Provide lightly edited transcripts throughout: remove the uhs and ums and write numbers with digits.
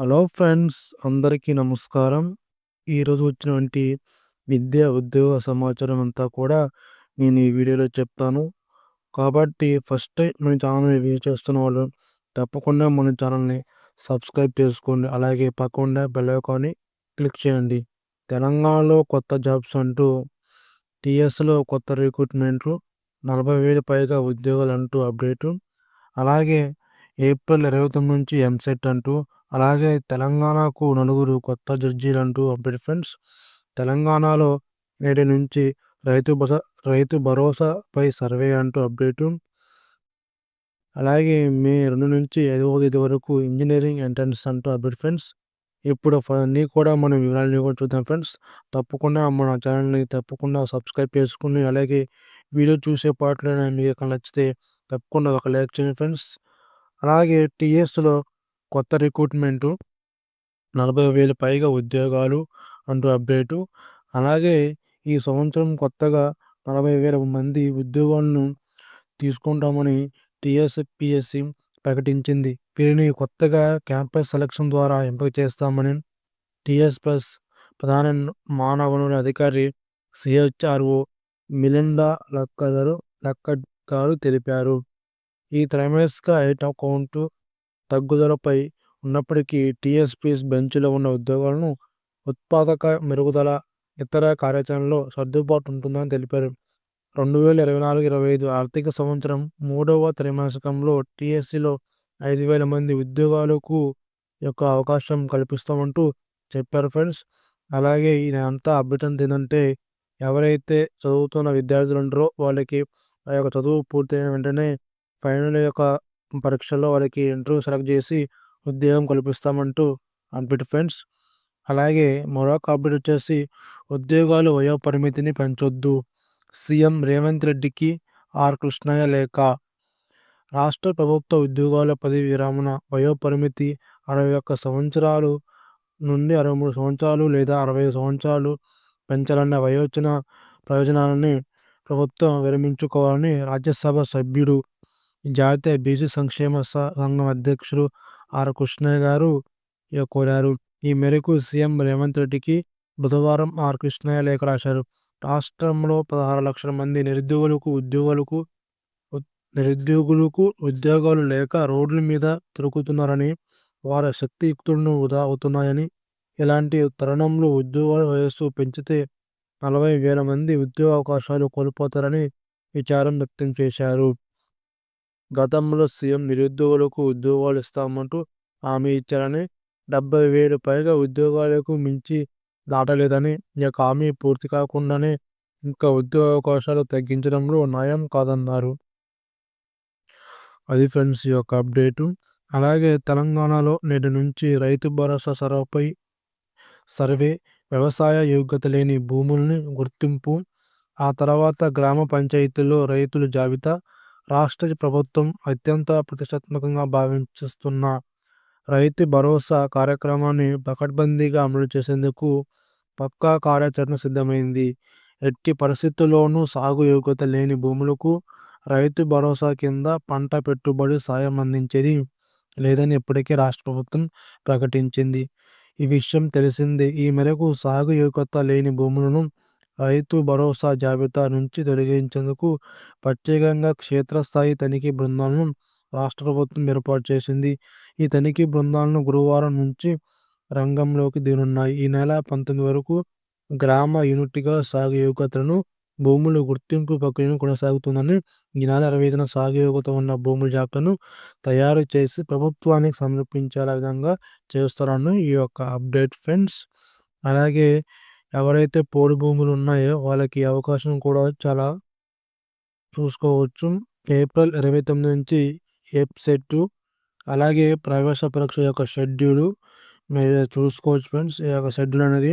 Hello friends, అందరికీ నమస్కారం. ఈరోజు వచ్చినటువంటి విద్యా, ఉద్యోగ సమాచారం అంతా కూడా నేను ఈ వీడియోలో చెప్తాను. కాబట్టి ఫస్ట్ టైం మన ఛానల్‌ని విజిట్ చేస్తున్న వాళ్ళు తప్పకుండా మన ఛానల్‌ని సబ్స్క్రైబ్ చేసుకోండి. అలాగే పక్కనున్న బెల్ ఐకాన్ని క్లిక్ చేయండి. తెలంగాణలో కొత్త జాబ్స్ అంటూ టీఎస్‌లో కొత్త రిక్రూట్మెంట్లు 40,000 పైగా ఉద్యోగాలంటూ అప్డేటు. అలాగే ఏప్రిల్ 29 నుంచి ఎంసెట్ అంటూ, అలాగే తెలంగాణకు నలుగురు కొత్త జడ్జీలంటూ అప్డేట్ ఫ్రెండ్స్. తెలంగాణలో నేటి నుంచి రైతు భస రైతు భరోసాపై సర్వే అంటూ అప్డేటు. అలాగే మే 2 నుంచి 5వ తేదీ వరకు ఇంజినీరింగ్ ఎంట్రన్స్ అంటూ అప్డేట్ ఫ్రెండ్స్. ఇప్పుడు అన్నీ కూడా మనం వివరాలన్నీ కూడా చూద్దాం ఫ్రెండ్స్. తప్పకుండా మన ఛానల్‌ని తప్పకుండా సబ్స్క్రైబ్ చేసుకొని, అలాగే వీడియో చూసే పాటలైనా మీకు నచ్చితే తప్పకుండా ఒక లైక్ చేయండి ఫ్రెండ్స్. అలాగే టీఎస్‌లో కొత్త రిక్రూట్మెంటు 40,000 పైగా ఉద్యోగాలు అంటూ అప్డేటు. అలాగే ఈ సంవత్సరం కొత్తగా 40,000 మంది ఉద్యోగాలను తీసుకుంటామని టీఎస్‌పీఎస్‌సీ ప్రకటించింది. వీరిని కొత్తగా క్యాంపస్ సెలక్షన్ ద్వారా ఎంపిక చేస్తామని టీఎస్ ప్లస్ ప్రధాన మానవ వనరుల అధికారి సిహెచ్ఆర్ఓ మిలిండా లక్కడ్ గారు తెలిపారు. ఈ త్రైమాసిక హెడ్ కౌంటు తగ్గుదలపై ఉన్నప్పటికీ టీఎస్‌పీఎస్ బెంచ్‌లో ఉన్న ఉద్యోగాలను ఉత్పాదక మెరుగుదల, ఇతర కార్యాచరణలో సర్దుబాటు ఉంటుందని తెలిపారు. 2024-25 ఆర్థిక సంవత్సరం మూడవ త్రైమాసికంలో టీఎస్‌సీలో 5,000 మంది ఉద్యోగాలకు అవకాశం కల్పిస్తామంటూ చెప్పారు ఫ్రెండ్స్. అలాగే ఇదంతా అప్డేట్ అంతా ఏందంటే, ఎవరైతే చదువుతున్న విద్యార్థులు ఉంటారో వాళ్ళకి ఆ యొక్క చదువు పూర్తయిన వెంటనే ఫైనల్ యొక్క పరీక్షల్లో వాళ్ళకి ఇంటర్వ్యూ సెలెక్ట్ చేసి ఉద్యోగం కల్పిస్తామంటూ అప్డేట్ ఫ్రెండ్స్. అలాగే మరొక అప్డేట్ వచ్చేసి, ఉద్యోగాలు వయో పరిమితిని పెంచొద్దు, సీఎం రేవంత్ రెడ్డికి ఆర్ కృష్ణయ్య లేఖ. రాష్ట్ర ప్రభుత్వ ఉద్యోగాల పదవీ విరమణ వయో పరిమితి 61 సంవత్సరాలు నుండి 63 సంవత్సరాలు లేదా 65 సంవత్సరాలు పెంచాలన్న ప్రయోజనాలని ప్రభుత్వం విరమించుకోవాలని రాజ్యసభ సభ్యుడు, జాతీయ బీసీ సంక్షేమ సంఘం అధ్యక్షుడు ఆర్ కృష్ణయ్య గారు కోరారు. ఈ మేరకు సీఎం రేవంత్ రెడ్డికి బుధవారం ఆర్ కృష్ణయ్య లేఖ రాశారు. రాష్ట్రంలో 16 లక్షల మంది నిరుద్యోగులకు ఉద్యోగాలు లేక రోడ్ల మీద తిరుగుతున్నారని, వారి శక్తియుక్తులను వృధా అవుతున్నాయని, ఇలాంటి తరుణంలో ఉద్యోగాల వయస్సు పెంచితే 40,000 మంది ఉద్యోగ అవకాశాలు కోల్పోతారని విచారం వ్యక్తం చేశారు. గతంలో సీఎం నిరుద్యోగులకు ఉద్యోగాలు ఇస్తామంటూ హామీ ఇచ్చారని, 70,000 పైగా ఉద్యోగాలకు మించి దాటలేదని, ఈ యొక్క హామీ పూర్తి కాకుండానే ఇంకా ఉద్యోగ అవకాశాలు తగ్గించడంలో న్యాయం కాదన్నారు. అది ఫ్రెండ్స్ ఈ యొక్క అప్డేటు. అలాగే తెలంగాణలో నేటి నుంచి రైతు భరోసా సర్వే, వ్యవసాయ యోగ్యత లేని భూముల్ని గుర్తింపు, ఆ తర్వాత గ్రామ పంచాయతీల్లో రైతుల జాబితా. రాష్ట్ర ప్రభుత్వం అత్యంత ప్రతిష్టాత్మకంగా భావిస్తున్న రైతు భరోసా కార్యక్రమాన్ని పకడ్బందీగా అమలు చేసేందుకు పక్కా కార్యాచరణ సిద్ధమైంది. ఎట్టి పరిస్థితుల్లోనూ సాగు యోగ్యత లేని భూములకు రైతు భరోసా కింద పంట పెట్టుబడి సాయం అందించేది లేదని ఇప్పటికే రాష్ట్ర ప్రభుత్వం ప్రకటించింది. ఈ విషయం తెలిసిందే. ఈ మేరకు సాగు యోగ్యత లేని భూములను రైతు భరోసా జాబితా నుంచి తొలగించేందుకు ప్రత్యేకంగా క్షేత్రస్థాయి తనిఖీ బృందాలను రాష్ట్ర ప్రభుత్వం ఏర్పాటు చేసింది. ఈ తనిఖీ బృందాలను గురువారం నుంచి రంగంలోకి దిగనున్నాయి. ఈ నెల 19 వరకు గ్రామ యూనిట్గా సాగు యోగ్యతలను భూముల గుర్తింపు ప్రక్రియ కొనసాగుతుందని, ఈ నెల 25న సాగు యోగ్యత ఉన్న భూముల జాబితాను తయారు చేసి ప్రభుత్వానికి సమర్పించేలా విధంగా చేస్తారని ఈ యొక్క అప్డేట్ ఫ్రెండ్స్. అలాగే ఎవరైతే పోడు భూములు ఉన్నాయో వాళ్ళకి అవకాశం కూడా చాలా చూసుకోవచ్చు. ఏప్రిల్ 29 నుంచి ఎప్సెట్, అలాగే ప్రవేశ పరీక్ష యొక్క షెడ్యూలు మీరు చూసుకోవచ్చు ఫ్రెండ్స్. ఈ యొక్క షెడ్యూల్ అనేది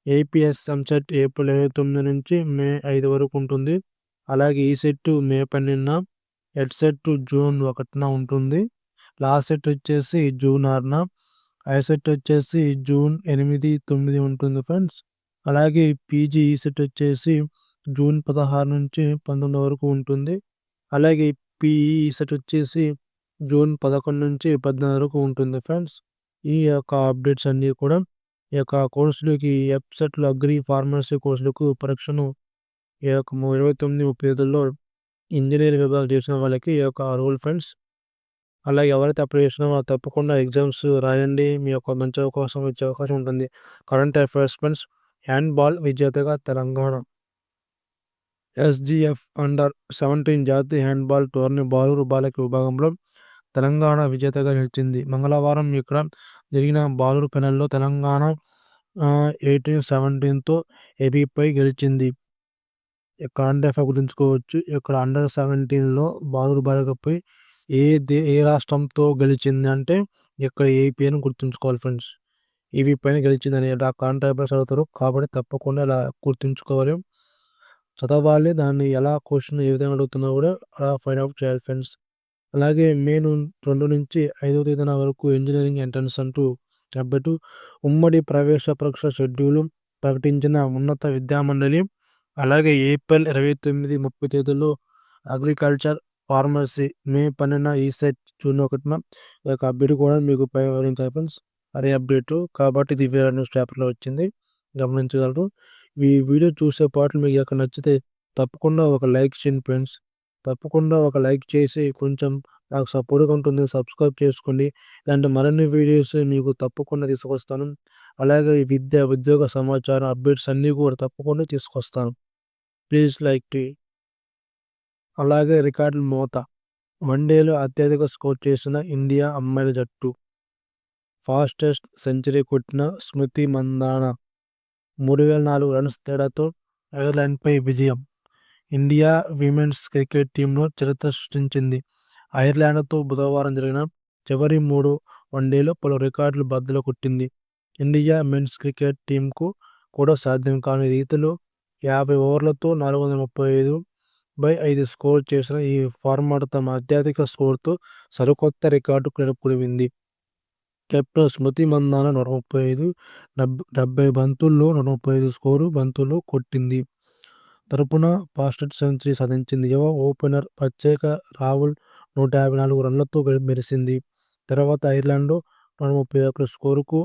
ఏపీఎస్ ఎంసెట్ ఏప్రిల్ 29 నుంచి మే 5 వరకు ఉంటుంది. అలాగే ఈసెట్ మే 12న, ఎడ్సెట్ జూన్ 1న ఉంటుంది. లాస్ట్ సెట్ వచ్చేసి జూన్ 6న, ఐసెట్ వచ్చేసి జూన్ 8, 9 ఉంటుంది ఫ్రెండ్స్. అలాగే పీజీ ఈసెట్ వచ్చేసి జూన్ 16 నుంచి 19 వరకు ఉంటుంది. అలాగే పీఈ ఈసెట్ వచ్చేసి జూన్ 11 నుంచి 14 వరకు ఉంటుంది ఫ్రెండ్స్. ఈ యొక్క అప్డేట్స్ అన్నీ కూడా ఈ యొక్క కోర్సులకి ఎఫ్‌సెట్‌లు అగ్రి ఫార్మసీ కోర్సులకు పరీక్షను ఈ యొక్క 29, 30 ఇంజినీరింగ్ విభాగం చేసిన వాళ్ళకి ఈ యొక్క రూల్ ఫ్రెండ్స్. అలాగే ఎవరైతే అప్లై చేసినారో వాళ్ళు తప్పకుండా ఎగ్జామ్స్ రాయండి. మీ యొక్క మంచి అవకాశం వచ్చే అవకాశం ఉంటుంది. Current affairs friends. హ్యాండ్‌బాల్ విజేతగా తెలంగాణ. ఎస్‌జీఎఫ్ అండర్-17 జాతీయ హ్యాండ్‌బాల్ టోర్నీ బాలురు-బాలికల విభాగంలో తెలంగాణ విజేతగా నిలిచింది. మంగళవారం ఇక్కడ జరిగిన బాలురు ఫైనల్‌లో తెలంగాణ 18-17తో ఏపీపై గెలిచింది. కరెంట్ అఫైర్ గుర్తుంచుకోవచ్చు. ఇక్కడ అండర్-17లో బాలురు-బాలికలపై ఏ రాష్ట్రంతో గెలిచింది అంటే ఇక్కడ ఏపీ అని గుర్తుంచుకోవాలి ఫ్రెండ్స్. ఏపీ పైన గెలిచిందని కరెంట్ అఫైర్స్ అడుగుతారు. కాబట్టి తప్పకుండా ఇలా గుర్తుంచుకోవాలి. చదవాలి. దాన్ని ఎలా క్వెషన్ ఏ విధంగా అడుగుతున్నా కూడా అలా ఫైండ్ ఔట్ చేయాలి ఫ్రెండ్స్. అలాగే మే 2 నుంచి 5వ తేదీన వరకు ఇంజినీరింగ్ ఎంట్రన్స్ అంటూ 72 ఉమ్మడి ప్రవేశ పరీక్ష షెడ్యూల్ ప్రకటించిన ఉన్నత విద్యామండలి. అలాగే ఏప్రిల్ 29, 30 తేదీల్లో అగ్రికల్చర్, ఫార్మసీ, మే 12న ఈసెట్, జూన్ 1న ఒక అప్డేట్ కూడా మీకు పై వివరించాయి ఫ్రెండ్స్. అదే అప్డేటు కాబట్టి ఇది వేరే న్యూస్ పేపర్‌లో వచ్చింది. గమనించగలరు. ఈ వీడియో చూసే పాటలు మీకు గనక నచ్చితే తప్పకుండా ఒక లైక్ చేయండి ఫ్రెండ్స్. తప్పకుండా ఒక లైక్ చేసి కొంచెం నాకు సపోర్ట్‌గా ఉంటుంది. సబ్స్క్రైబ్ చేసుకోండి. ఇలాంటి మరిన్ని వీడియోస్ మీకు తప్పకుండా తీసుకొస్తాను. అలాగే ఈ విద్య, ఉద్యోగ సమాచారం అప్డేట్స్ అన్నీ కూడా తప్పకుండా తీసుకొస్తాను. Please like T. అలాగే రికార్డుల మోత. వన్‌డేలో అత్యధిక స్కోర్ చేసిన ఇండియా అమ్మాయిల జట్టు. ఫాస్టెస్ట్ సెంచరీ కొట్టిన స్మృతి మంధాన. 3004 రన్స్ తేడాతో ఐర్లాండ్‌పై విజయం. ఇండియా విమెన్స్ క్రికెట్ టీమ్‌లో చరిత్ర సృష్టించింది. ఐర్లాండ్‌తో బుధవారం జరిగిన చివరి 3 వన్‌డేలో పలు రికార్డులు బద్దలు కొట్టింది. ఇండియా మెన్స్ క్రికెట్ టీమ్‌కు కూడా సాధ్యం కాని రీతిలో 50 ఓవర్లతో 435/5 స్కోర్ చేసిన ఈ ఫార్మాట్ తమ అత్యధిక స్కోర్‌తో సరికొత్త రికార్డుకు నెలకొల్పింది. కెప్టెన్ స్మృతి మంధాన 135, 70 బంతుల్లో 135 బంతుల్లో కొట్టింది. తరపున ఫాస్టెస్ట్ సెంచరీ సాధించింది. యువ ఓపెనర్ ప్రత్యేక రాహుల్ 154 రన్లతో మెరిసింది. తర్వాత ఐర్లాండ్ 131 స్కోరుకు